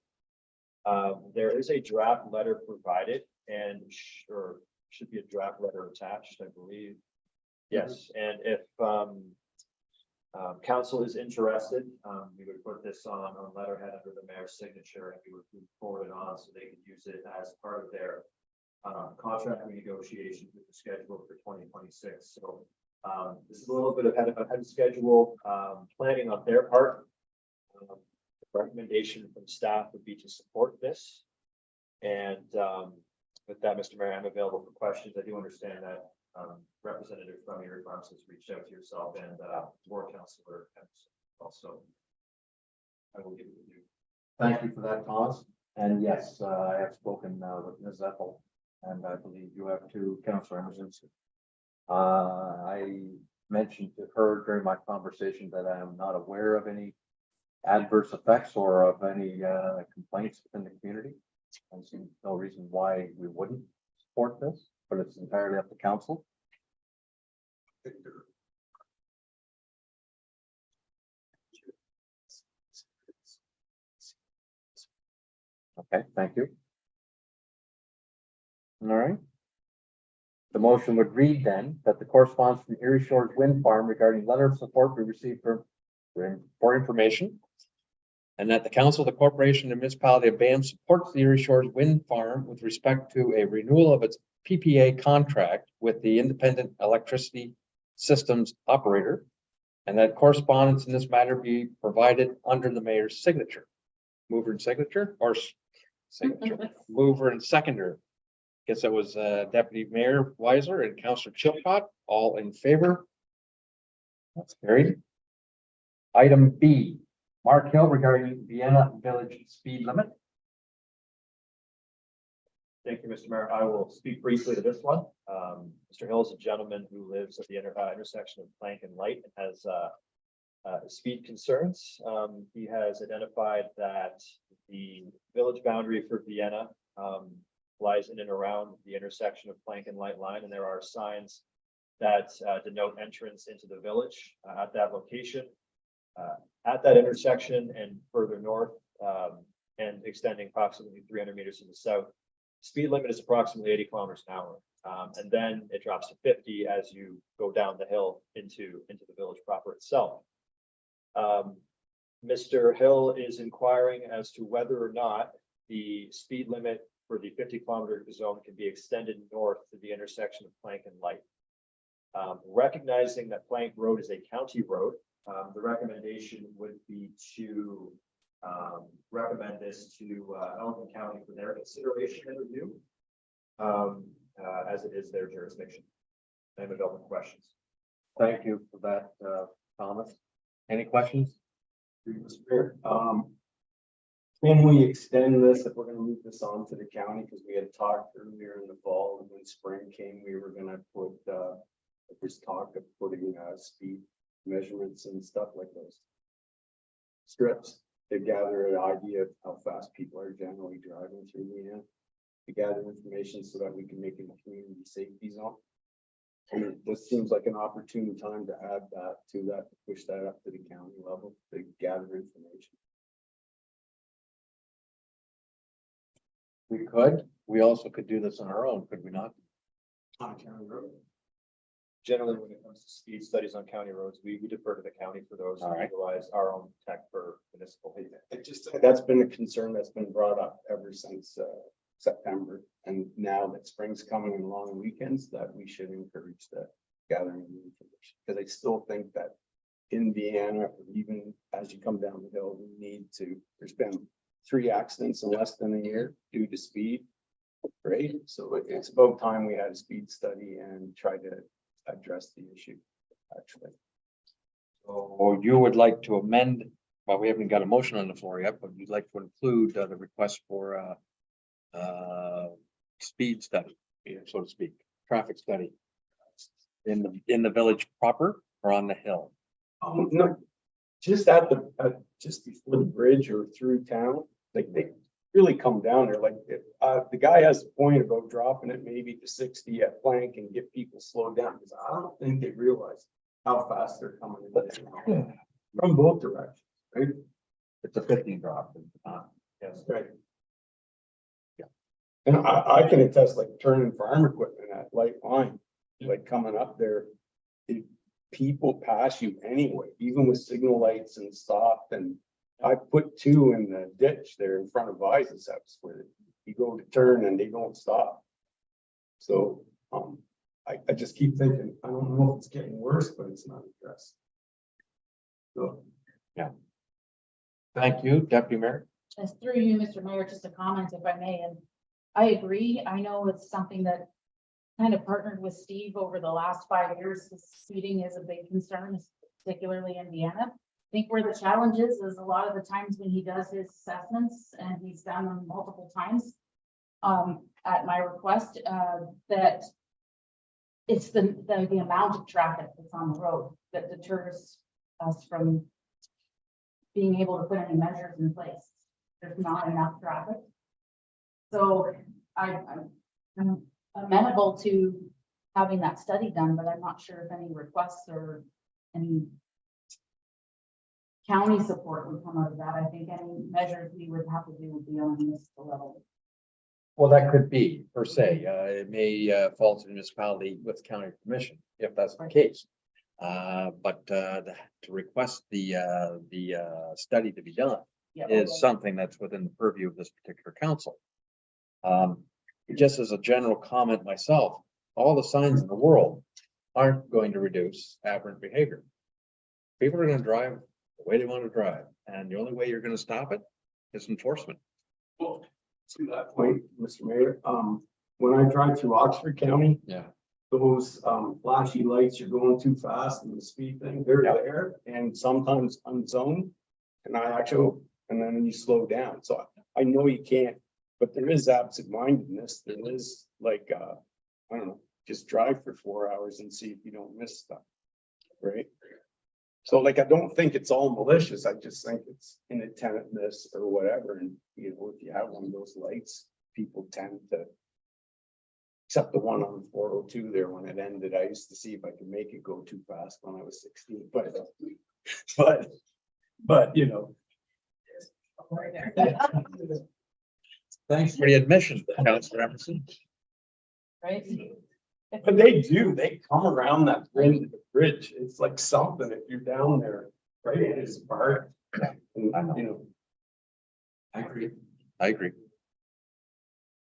S2: There is a draft letter provided and should be a draft letter attached, I believe. Yes, and if council is interested, we would put this on letterhead under the mayor's signature and we would forward it on so they could use it as part of their contract renegotiations with the schedule for 2026. So this is a little bit ahead of schedule planning on their part. The recommendation from staff would be to support this. And with that, Mr. Mayor, I'm available for questions. I do understand that representative from Erie Farms has reached out to yourself and board councilor also. I will give it to you.
S1: Thank you for that, Thomas. And yes, I have spoken with Ms. Ethel, and I believe you have too, Councilor Emerson. I mentioned to her during my conversation that I am not aware of any adverse effects or of any complaints within the community. I see no reason why we wouldn't support this, but it's entirely up to council. Okay, thank you. All right. The motion would read then that the correspondence from Erie Shores Wind Farm regarding letter of support be received for information. And that the council, the corporation, and municipality of BAM supports the Erie Shores Wind Farm with respect to a renewal of its PPA contract with the Independent Electricity Systems Operator. And that correspondence in this matter be provided under the mayor's signature. Mover and signature or signature, mover and seconder. Guess that was Deputy Mayor Weiser and Councillor Chilcott, all in favor. That's carried. Item B, Mark Hill regarding Vienna Village speed limit.
S2: Thank you, Mr. Mayor. I will speak briefly to this one. Mr. Hill is a gentleman who lives at the intersection of Plank and Light and has speed concerns. He has identified that the village boundary for Vienna lies in and around the intersection of Plank and Light line, and there are signs that denote entrance into the village at that location. At that intersection and further north and extending approximately 300 meters to the south, speed limit is approximately 80 kilometers an hour. And then it drops to 50 as you go down the hill into the village proper itself. Mr. Hill is inquiring as to whether or not the speed limit for the 50-kilometer zone can be extended north to the intersection of Plank and Light. Recognizing that Plank Road is a county road, the recommendation would be to recommend this to Elgin County for their consideration and review, as it is their jurisdiction. I'm available for questions.
S1: Thank you for that, Thomas. Any questions?
S5: Can we extend this if we're gonna move this on to the county? Because we had talked earlier in the fall and when spring came, we were gonna put there's talk of putting speed measurements and stuff like those strips to gather an idea of how fast people are generally driving through the to gather information so that we can make it a community safety zone. And this seems like an opportune time to add that to that, to push that up to the county level to gather information.
S1: We could. We also could do this on our own, could we not?
S5: On a county road.
S2: generally, when it comes to speed studies on county roads, we defer to the county for those.
S1: All right.
S2: Utilize our own tech for municipal.
S5: It just, that's been a concern that's been brought up ever since September. And now that spring's coming and long weekends, that we should encourage the gathering of information. Because I still think that in Vienna, even as you come down the hill, we need to, there's been 3 accidents in less than a year due to speed. Right? So it's about time we had a speed study and try to address the issue, actually.
S1: So you would like to amend, well, we haven't got a motion on the floor yet, but you'd like to include the request for speed study, so to speak, traffic study in the village proper or on the hill?
S5: No, just at the, just before the bridge or through town, like they really come down there, like, the guy has a point about dropping it maybe to 60 at flank and get people slowed down, because I don't think they realize how fast they're coming in from both directions, right?
S1: It's a 50 drop.
S2: Yes.
S5: Right. Yeah. And I can attest, like turning farm equipment at light line, like coming up there, people pass you anyway, even with signal lights and stop. And I put 2 in the ditch there in front of Visa's house where you go to turn and they don't stop. So, I just keep thinking, I don't know if it's getting worse, but it's not addressed. So,
S1: Thank you, Deputy Mayor.
S4: As through you, Mr. Mayor, just a comment if I may, and I agree. I know it's something that kind of partnered with Steve over the last 5 years. Speeding is a big concern, particularly in Vienna. I think where the challenge is a lot of the times when he does his assessments, and he's done them multiple times, at my request, that it's the amount of traffic that's on the road that deters us from being able to put any measures in place. There's not enough traffic. So I'm amenable to having that study done, but I'm not sure if any requests or any county support would come out of that. I think any measures we would have to do would be on a municipal level.
S1: Well, that could be per se. It may fall to the municipality with county permission, if that's the case. But to request the study to be done
S4: Yeah.
S1: is something that's within the purview of this particular council. Just as a general comment myself, all the signs in the world aren't going to reduce aberrant behavior. People are going to drive the way they want to drive, and the only way you're going to stop it is enforcement.
S5: well, to that point, Mr. Mayor, when I drive through Oxford County,
S1: Yeah.
S5: those flashy lights, you're going too fast and the speed thing, they're
S1: Yeah.
S5: there and sometimes unzoned. And and then you slow down. So I know you can't, but there is absent-mindedness. There is like, I don't know, just drive for 4 hours and see if you don't miss stuff. Right? So like, I don't think it's all malicious. I just think it's inattentiveness or whatever. And you know, if you have one of those lights, people tend to. Except the one on 402 there when it ended, I used to see if I could make it go too fast when I was 16, but you know.
S1: Thanks for the admission, Councilor Emerson.
S4: Right?
S5: But they do, they come around that bridge. It's like something if you're down there, right? It is part. You know,
S1: I agree.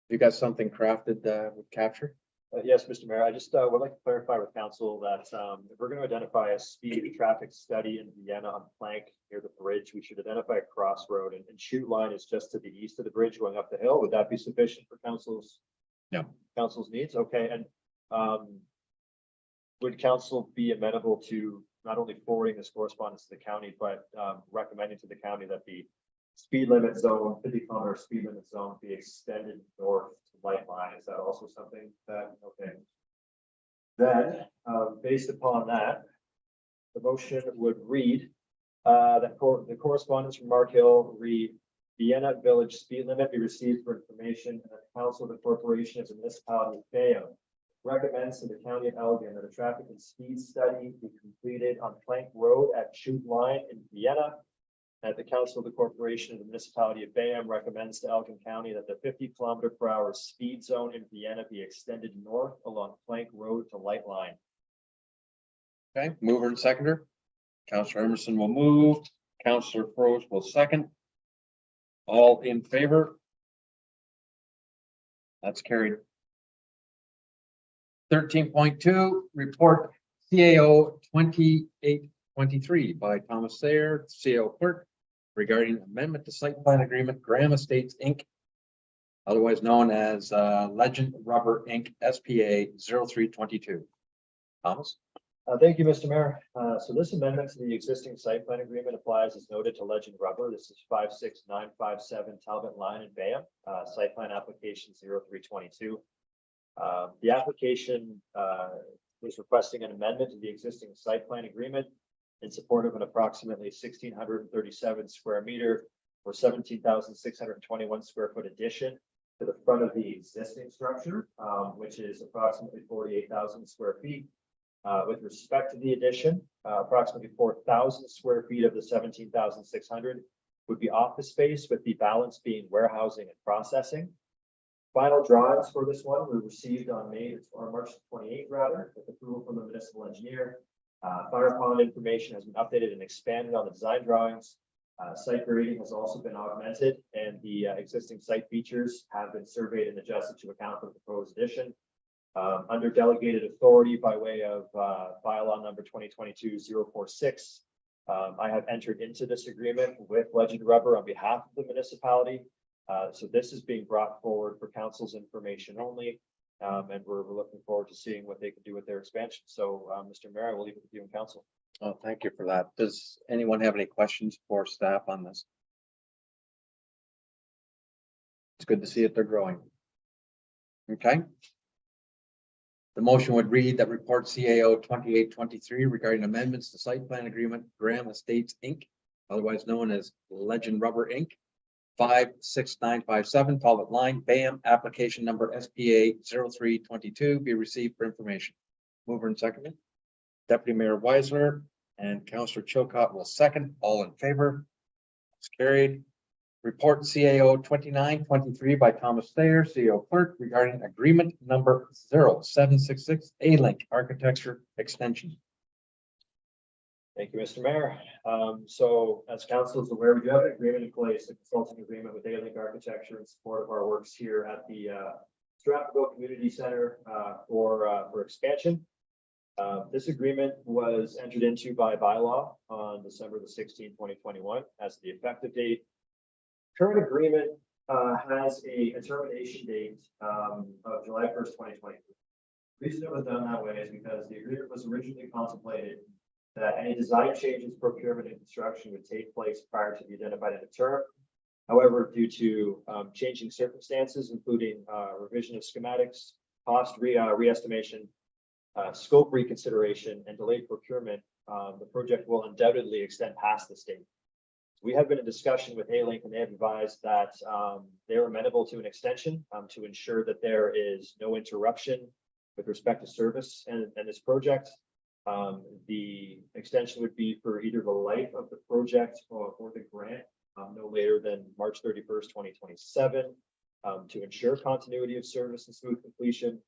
S1: You got something crafted with capture?
S2: Yes, Mr. Mayor, I just would like to clarify with council that if we're going to identify a speed traffic study in Vienna on Plank near the bridge, we should identify a crossroad, and shoot line is just to the east of the bridge going up the hill. Would that be sufficient for council's?
S1: Yeah.
S2: Council's needs? Okay, and would council be amenable to not only forwarding this correspondence to the county, but recommending to the county that the speed limit zone, 50-kilometer speed limit zone be extended north to light line? Is that also something that, okay. Then, based upon that, the motion would read, that the correspondence from Mark Hill read, Vienna Village speed limit be received for information, and the council of the corporation as a municipality of Bayonne recommends to the county of Elgin that a traffic and speed study be completed on Plank Road at Shoot Line in Vienna. At the council of the corporation of the municipality of Bayonne recommends to Elgin County that the 50-kilometer-per-hour speed zone in Vienna be extended north along Plank Road to Light Line.
S1: Okay, mover and seconder. Counselor Emerson will move, Counselor Froze will second. All in favor? That's carried. 13.2, report CAO 2823 by Thomas Sayer, CAO clerk, regarding amendment to site plan agreement, Graham Estates, Inc., otherwise known as Legend Rubber, Inc., SPA 0322. Thomas?
S2: Thank you, Mr. Mayor. So this amendment to the existing site plan agreement applies as noted to Legend Rubber. This is 56957 Talbot Line in Bayham, site plan application 0322. The application is requesting an amendment to the existing site plan agreement in support of an approximately 1,637 square meter or 17,621 square foot addition to the front of the existing structure, which is approximately 48,000 square feet. With respect to the addition, approximately 4,000 square feet of the 17,600 would be office space, with the balance being warehousing and processing. Final drawings for this one were received on March 28th, rather, with approval from the municipal engineer. Fire pond information has been updated and expanded on the design drawings. Site grading has also been augmented, and the existing site features have been surveyed and adjusted to account for the proposed addition. Under delegated authority by way of bylaw number 2022-046, I have entered into this agreement with Legend Rubber on behalf of the municipality. So this is being brought forward for council's information only, and we're looking forward to seeing what they can do with their expansion. So, Mr. Mayor, I will leave it with you and council.
S1: Oh, thank you for that. Does anyone have any questions for staff on this? It's good to see that they're growing. Okay. The motion would read that report CAO 2823 regarding amendments to site plan agreement, Graham Estates, Inc., otherwise known as Legend Rubber, Inc., 56957 Talbot Line, BAM, application number SPA 0322 be received for information. Mover and second. Deputy Mayor Weisler and Councillor Chilcott will second. All in favor? It's carried. Report CAO 2923 by Thomas Thayer, CEO clerk, regarding agreement number 0766 A-Link architecture extension.
S2: Thank you, Mr. Mayor. So as council is aware, we do have an agreement in place, a consulting agreement with A-Link Architecture in support of our works here at the Stratfordville Community Center for expansion. This agreement was entered into by bylaw on December the 16th, 2021 as the effective date. Current agreement has a termination date of July 1st, 2023. The reason it was done that way is because the agreement was originally contemplated that any design changes, procurement, and construction would take place prior to the identified end of term. However, due to changing circumstances, including revision of schematics, cost re-estimation, scope reconsideration, and delayed procurement, the project will undoubtedly extend past this date. We have been in discussion with A-Link, and they have advised that they're amenable to an extension to ensure that there is no interruption with respect to service and this project. The extension would be for either the life of the project or the grant, no later than March 31st, 2027, to ensure continuity of service and smooth completion.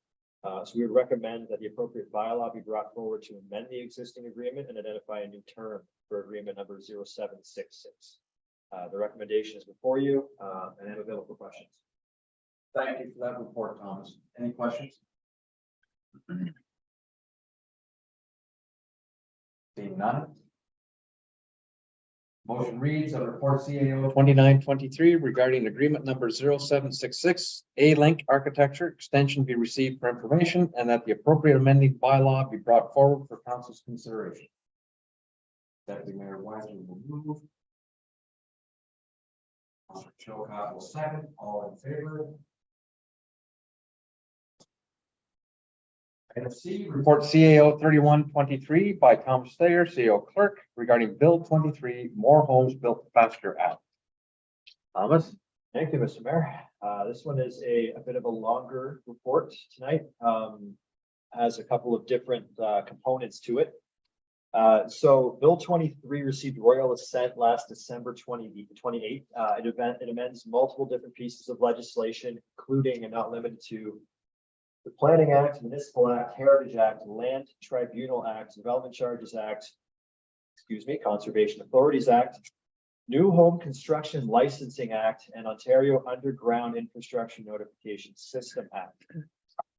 S2: So we would recommend that the appropriate bylaw be brought forward to amend the existing agreement and identify a new term for agreement number 0766. The recommendation is before you, and I'm available for questions.
S1: Thank you for that report, Thomas. Any questions? Seeing none. Motion reads that report CAO 2923 regarding agreement number 0766 A-Link architecture extension be received for information, and that the appropriate amending bylaw be brought forward for council's consideration. Deputy Mayor Weisler will move. Councilor Chilcott will second. All in favor? Item C, report CAO 3123 by Thomas Thayer, CEO clerk, regarding Bill 23, More Homes Built Faster Act. Thomas?
S2: Thank you, Mr. Mayor. This one is a bit of a longer report tonight. Has a couple of different components to it. So Bill 23 received royal assent last December 28th. It amends multiple different pieces of legislation, including and not limited to The Planning Act, Municipal Act, Heritage Act, Land Tribunal Act, Development Charges Act, Conservation Authorities Act, New Home Construction Licensing Act, and Ontario Underground Infrastructure Notification System Act.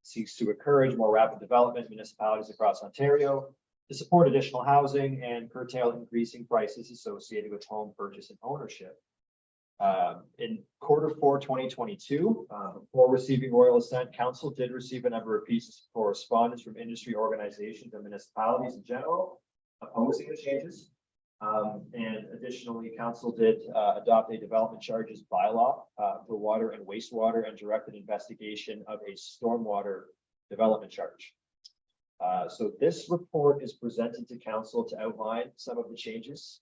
S2: Seeks to encourage more rapid development in municipalities across Ontario to support additional housing and curtail increasing prices associated with home purchase and ownership. In Q4 2022, before receiving royal assent, council did receive a number of pieces of correspondence from industry organizations and municipalities in general opposing the changes. And additionally, council did adopt a development charges bylaw for water and wastewater and directed investigation of a stormwater development charge. So this report is presented to council to outline some of the changes.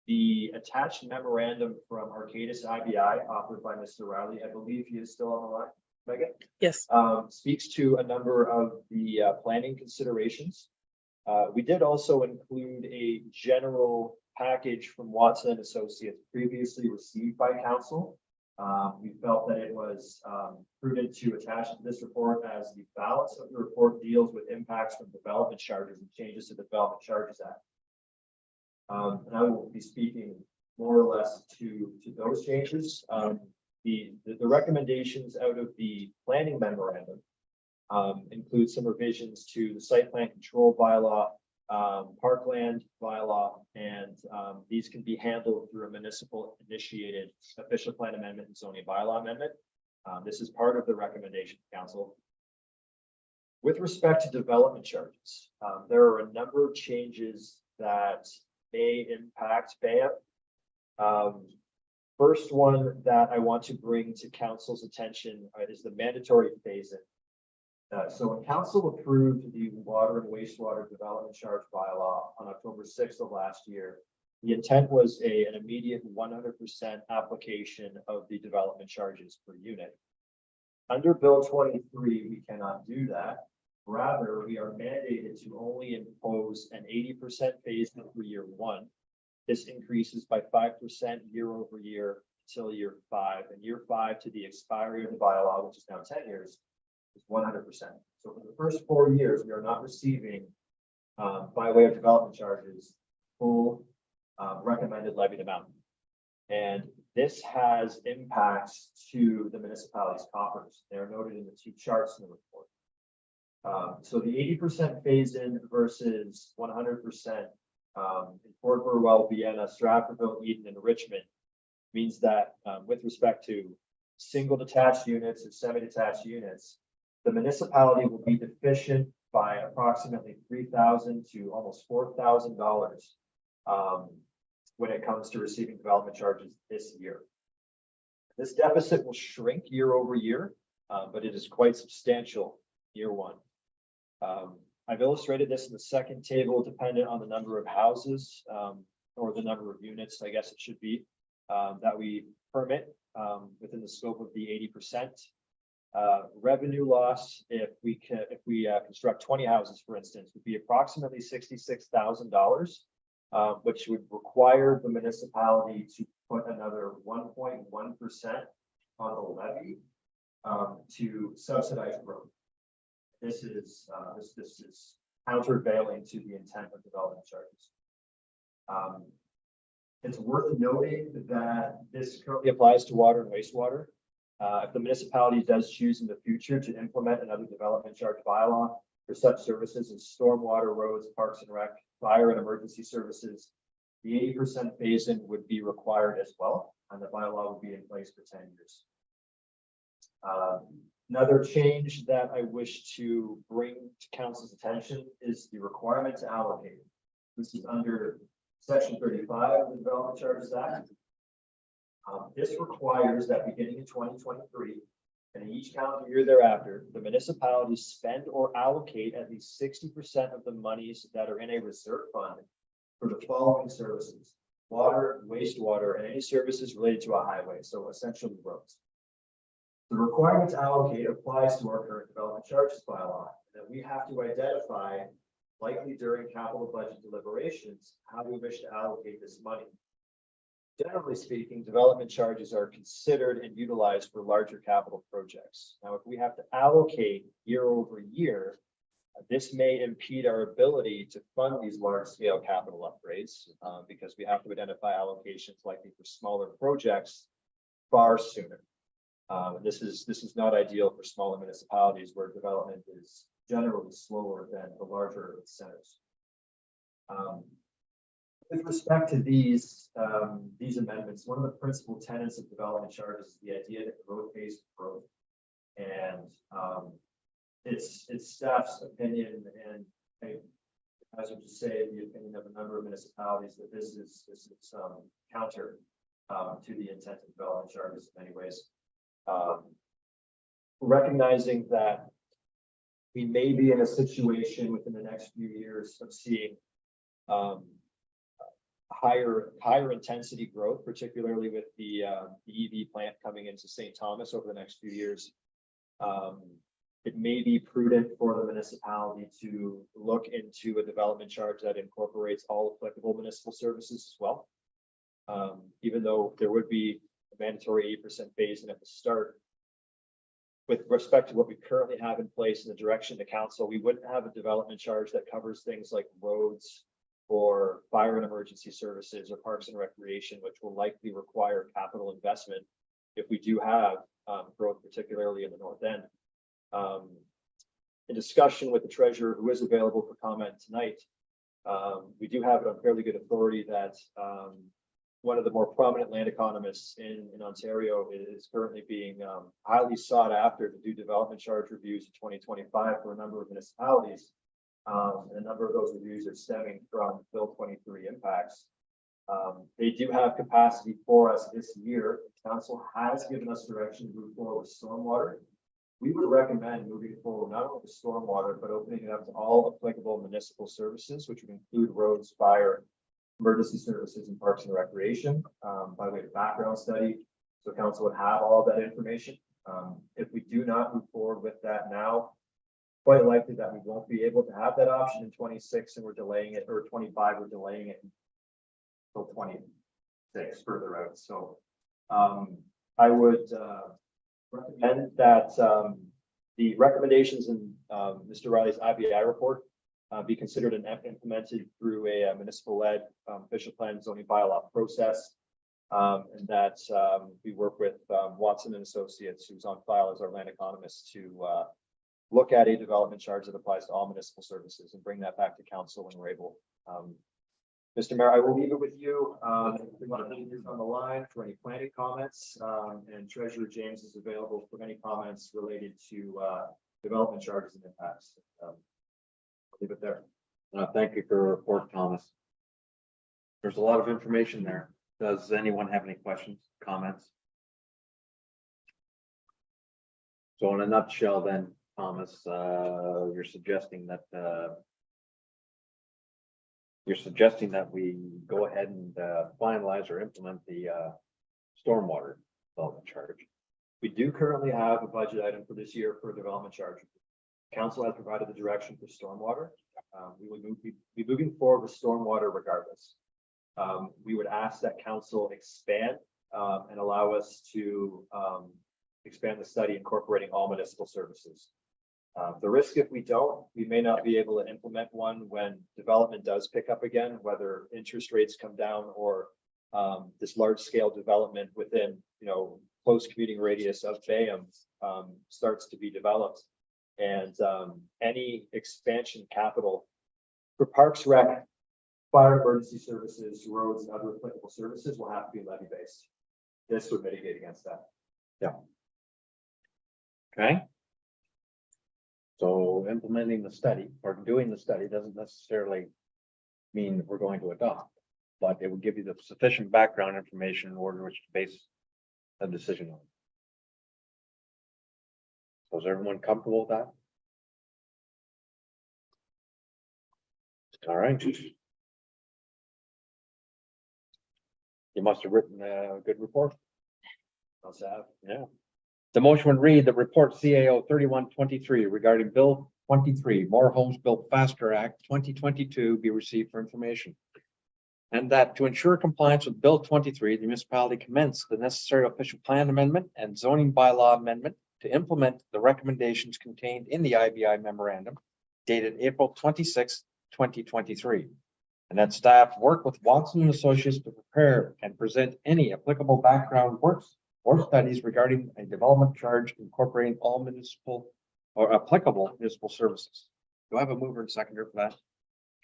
S2: The attached memorandum from Arcadis IBI offered by Mr. Riley, I believe he is still on the line, Megan?
S8: Yes.
S2: Speaks to a number of the planning considerations. We did also include a general package from Watson and Associates previously received by council. We felt that it was prudent to attach to this report as the balance of the report deals with impacts from development charges and changes to the Development Charges Act. And I will be speaking more or less to those changes. The recommendations out of the planning memorandum include some revisions to the site plan control bylaw, parkland bylaw, and these can be handled through a municipal initiated official plan amendment and zoning bylaw amendment. This is part of the recommendation council. With respect to development charges, there are a number of changes that may impact BAM. First one that I want to bring to council's attention is the mandatory phase-in. So when council approved the water and wastewater development charge bylaw on October 6th of last year, the intent was an immediate 100% application of the development charges per unit. Under Bill 23, we cannot do that. Rather, we are mandated to only impose an 80% phase-in for year one. This increases by 5% year over year until year 5, and year 5 to the expiry of the bylaw, which is now 10 years. Is 100%. So for the first 4 years, we are not receiving, by way of development charges, full recommended levied amount. And this has impacts to the municipality's coffers. They are noted in the 2 charts in the report. So the 80% phase-in versus 100% in Fort Burwell, Vienna, Stratfordville, Eden, and Richmond means that with respect to single detached units and semi-detached units, the municipality will be deficient by approximately $3,000 to almost $4,000 when it comes to receiving development charges this year. This deficit will shrink year over year, but it is quite substantial year one. I've illustrated this in the second table, dependent on the number of houses or the number of units, I guess it should be, that we permit within the scope of the 80%. Revenue loss, if we construct 20 houses, for instance, would be approximately $66,000, which would require the municipality to put another 1.1% on the levy to subsidize growth. This is countervailing to the intent of development charges. It's worth noting that this currently applies to water and wastewater. If the municipality does choose in the future to implement another development charge bylaw for such services as stormwater, roads, parks and rec, fire and emergency services, the 80% phase-in would be required as well, and the bylaw will be in place for 10 years. Another change that I wish to bring to council's attention is the requirement to allocate. This is under Section 35 of the Development Charges Act. This requires that beginning in 2023 and each calendar year thereafter, the municipalities spend or allocate at least 60% of the monies that are in a reserve fund for the following services: water, wastewater, and any services related to a highway, so essentially roads. The requirement to allocate applies to our current development charges bylaw, that we have to identify, likely during capital budget deliberations, how we wish to allocate this money. Generally speaking, development charges are considered and utilized for larger capital projects. Now, if we have to allocate year over year, this may impede our ability to fund these large scale capital upgrades, because we have to identify allocations likely for smaller projects far sooner. And this is not ideal for smaller municipalities where development is generally slower than the larger centers. With respect to these amendments, one of the principal tenets of development charges is the idea that growth pays for growth. And it's staff's opinion, and as I would just say, the opinion of a number of municipalities, that this is counter to the intent of development charges in many ways. Recognizing that we may be in a situation within the next few years of seeing higher intensity growth, particularly with the EV plant coming into St. Thomas over the next few years. It may be prudent for the municipality to look into a development charge that incorporates all applicable municipal services as well. Even though there would be a mandatory 8% phase in at the start. With respect to what we currently have in place in the direction to council, we wouldn't have a development charge that covers things like roads or fire and emergency services or parks and recreation, which will likely require capital investment if we do have growth, particularly in the north end. In discussion with the treasurer, who is available for comment tonight, we do have it on fairly good authority that one of the more prominent land economists in Ontario is currently being highly sought after to do development charge reviews in 2025 for a number of municipalities. And a number of those reviews are stemming from Bill 23 impacts. They do have capacity for us this year. Council has given us direction to move forward with stormwater. We would recommend moving forward not only with stormwater, but opening it up to all applicable municipal services, which would include roads, fire, emergency services, and parks and recreation, by way of background study. So council would have all of that information. If we do not move forward with that now, quite likely that we won't be able to have that option in 26, and we're delaying it, or 25, we're delaying it until 26 further out. So I would recommend that the recommendations in Mr. Riley's IBI report be considered and implemented through a municipal-led official plan zoning bylaw process, and that we work with Watson and Associates, who's on file as our land economist, to look at a development charge that applies to all municipal services and bring that back to council when we're able. Mr. Mayor, I will leave it with you. If you want to leave this on the line for any planning comments, and Treasurer James is available for any comments related to development charges and impacts. I'll leave it there.
S1: Thank you for your report, Thomas. There's a lot of information there. Does anyone have any questions, comments? So in a nutshell then, Thomas, you're suggesting that we go ahead and finalize or implement the stormwater development charge.
S2: We do currently have a budget item for this year for a development charge. Council has provided the direction for stormwater. We would be moving forward with stormwater regardless. We would ask that council expand and allow us to expand the study incorporating all municipal services. The risk, if we don't, we may not be able to implement one when development does pick up again, whether interest rates come down or this large scale development within, close commuting radius of Bayham starts to be developed. And any expansion capital for Parks Rec, fire emergency services, roads, and other applicable services will have to be levy based. This would mitigate against that.
S1: Yeah. Okay. So implementing the study or doing the study doesn't necessarily mean that we're going to adopt, but it will give you the sufficient background information in order which to base a decision on. So is everyone comfortable with that? All right. You must have written a good report.
S2: Must have.
S1: Yeah. The motion would read the report CAO 3123 regarding Bill 23, More Homes Built Faster Act 2022 be received for information. And that to ensure compliance with Bill 23, the municipality commenced the necessary official plan amendment and zoning bylaw amendment to implement the recommendations contained in the IBI memorandum dated April 26, 2023. And that staff work with Watson and Associates to prepare and present any applicable background works or studies regarding a development charge incorporating all municipal or applicable municipal services. Do I have a mover and seconder for that?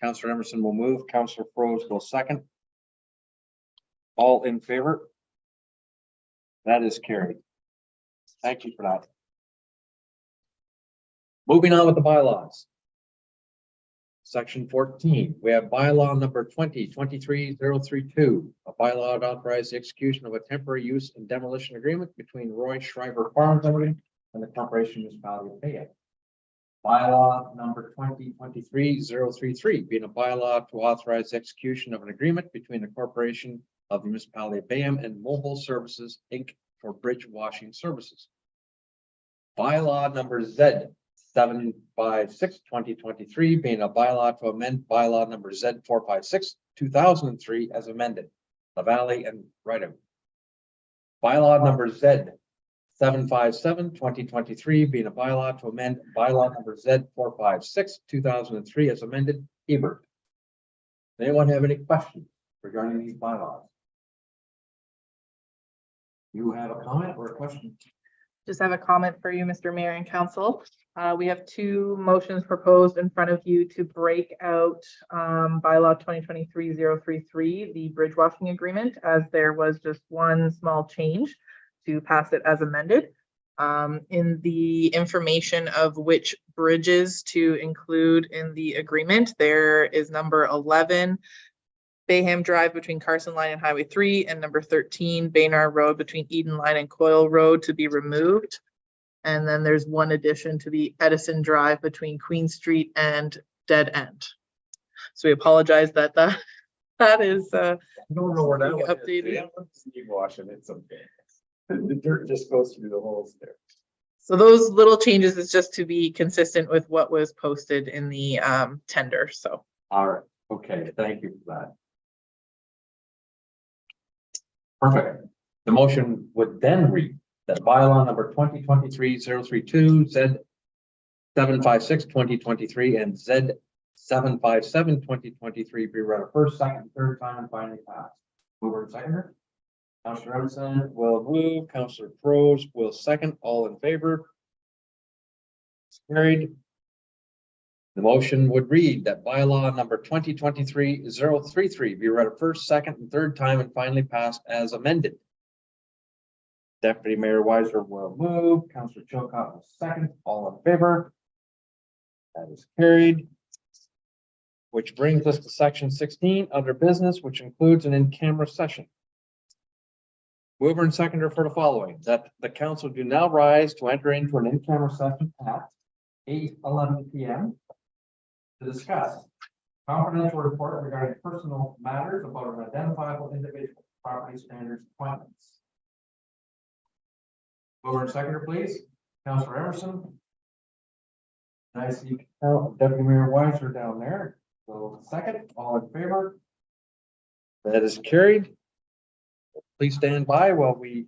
S1: Councillor Emerson will move, Councillor Froze will second. All in favor? That is carried. Thank you for that. Moving on with the bylaws. Section 14, we have bylaw number 2023-032, a bylaw to authorize the execution of a temporary use and demolition agreement between Roy Schreiber Farms Limited and the Corporation Municipality of Fayette. Bylaw number 2023-033, being a bylaw to authorize the execution of an agreement between the Corporation of the Municipality of Bayham and Mobile Services, Inc. for bridge washing services. Bylaw number Z 756-2023, being a bylaw to amend bylaw number Z 456-2003 as amended, La Valley and Rideout. Bylaw number Z 757-2023, being a bylaw to amend bylaw number Z 456-2003 as amended, Hebert. Anyone have any questions regarding these bylaws? You have a comment or a question?
S8: Just have a comment for you, Mr. Mayor and Council. We have two motions proposed in front of you to break out bylaw 2023-033, the bridge washing agreement, as there was just one small change to pass it as amended. In the information of which bridges to include in the agreement, there is number 11, Bayham Drive between Carson Line and Highway 3, and number 13, Baynar Road between Eden Line and Coyle Road to be removed. And then there's one addition to the Edison Drive between Queen Street and Dead End. So we apologize that that is
S5: I don't know where that one is.
S8: updated.
S5: Steve washing, it's okay. The dirt just goes through the holes there.
S8: So those little changes is just to be consistent with what was posted in the tender. So
S1: All right, okay, thank you for that. Perfect. The motion would then read that bylaw number 2023-032, Z 756-2023, and Z 757-2023 be read a first, second, third time, and finally passed. Mover and seconder. Councillor Emerson will move, Councillor Froze will second, all in favor. Carried. The motion would read that bylaw number 2023-033 be read a first, second, and third time and finally passed as amended. Deputy Mayor Weiser will move, Councillor Chilcott will second, all in favor. That is carried. Which brings us to section 16 under business, which includes an in-camera session. Mover and seconder for the following, that the council do now rise to enter into an in-camera session at 8:11 p.m. to discuss confidential report regarding personal matters about an identifiable individual, property standards appointments. Mover and seconder, please. Councillor Emerson. I see Deputy Mayor Weiser down there. So second, all in favor? That is carried. Please stand by while we